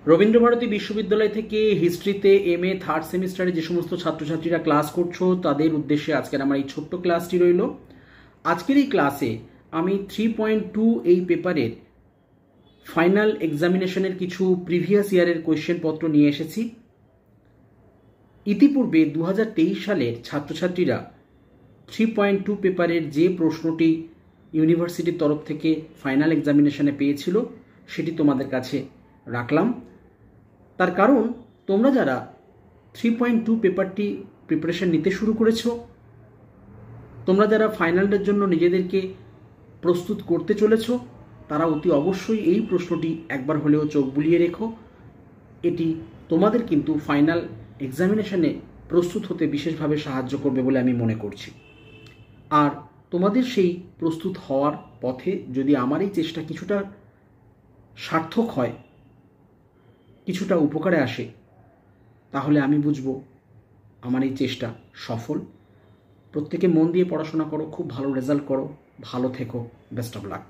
রবীন্দ্রভারতী বিশ্ববিদ্যালয় থেকে হিস্ট্রিতে MA third সেমিস্টারে যে সমস্ত ছাত্রছাত্রীরা ক্লাস করছো তাদের উদ্দেশ্যে আজকের আমার এই ছোট্ট ক্লাসটি রইল। আজকের এই ক্লাসে আমি 3.2 এই পেপারের ফাইনাল এক্সামিনেশনের কিছু প্রিভিয়াস ইয়ারের কোয়েশ্চেনপত্র নিয়ে এসেছি। ইতিপূর্বে 2023 সালের ছাত্রছাত্রীরা 3.2 পেপারের যে প্রশ্নটি ইউনিভার্সিটির তরফ থেকে ফাইনাল এক্সামিনেশনে পেয়েছিল সেটি তোমাদের কাছে রাখলাম। তার কারণ তোমরা যারা 3.2 পেপারটি প্রিপারেশন নিতে শুরু করেছো, তোমরা যারা ফাইনালের জন্য নিজেদেরকে প্রস্তুত করতে চলেছো, তারা অতি অবশ্যই এই প্রশ্নটি একবার হলেও চোখ বুলিয়ে রেখো। এটি তোমাদের কিন্তু ফাইনাল এক্সামিনেশনে প্রস্তুত হতে বিশেষভাবে সাহায্য করবে বলে আমি মনে করছি। আর তোমাদের সেই প্রস্তুত হওয়ার পথে যদি আমার এই চেষ্টা কিছুটা সার্থক হয়, কিছুটা উপকারে আসে, তাহলে আমি বুঝবো আমার এই চেষ্টা সফল। প্রত্যেকে মন দিয়ে পড়াশোনা করো, খুব ভালো রেজাল্ট করো, ভালো থেকো, বেস্ট অফ লাক।